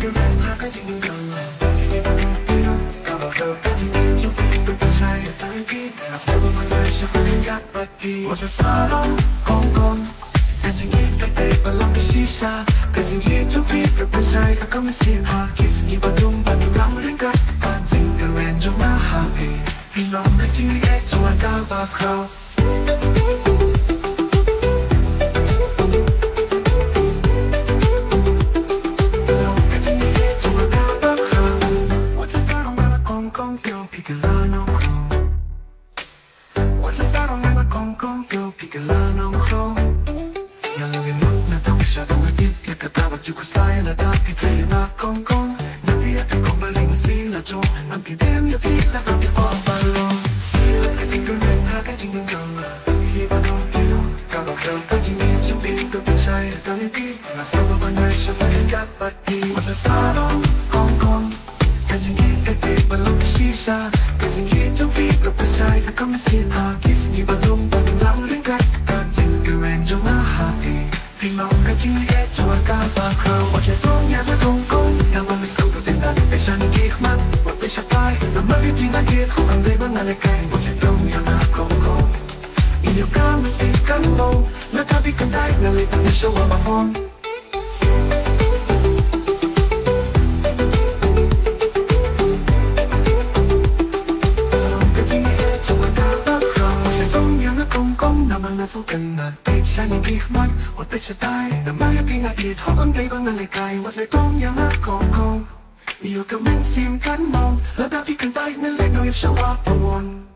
cái rèn ha cái chinh gần Sẽ bao lâu đi đâu Cả vào đầu cái chinh đi Lúc đi tôi bên trái tới kia Là sẽ bao người sẽ phải đến gác bật đi Một giờ xa đó con cái chinh đi tay tay và lòng cái xí xa cái chinh đi lúc đi tôi bên trái Và có mấy xin ha Kiss như bao dung và nhiều lắm đến gác Cái chinh cái rèn trong má hà hề Vì lòng cái chinh đi ếch trong anh cao và khâu Chúc style là đã bị thấy là con Đã biết cái con bà linh xin là cho Năm kỳ đêm đã biết là bao nhiêu qua bà lo Cái chinh đôi lên hai cái chinh đôi gần Gì bà đâu đi đâu Cả bảo đầu cái chinh đi Chúng tin tôi bên trái là tao nên đi Là sao bà bà này sẽ phải đến các bà đi Một là xa đó con cái chinh đi cái tệ bà lòng xí xa cái chinh đi trong biết tôi bên trái là có mấy xin hà Kiss như bà đông bà đừng lắng đến các Cái chinh cái rèn trong má hà thì Vì lòng cái chinh đi ghét cho anh ca và khâu Một trái phương nhà với công Yang mà mình sâu đầu tiên đặt Để xa những kiếc mắt Một bên xa tay Nó mới biết tiếng đã kia Không cần đây bằng ngài lại cay Một trái đông yang là công Ý nhiều ca mình xin cắn bầu Nó ta biết cần tay Ngài lại tăng nhà sâu vào bằng hôn Sâu cần là tay xa những kiếc mắt Một bên xa tay Nó mới biết tiếng đã kia Họ còn đây bằng ngài lại cay Một trái đông yang là công Yêu cầm bên xin cắn bầu Nó ta biết cần tay Ngài lại nổi sâu vào bằng hôn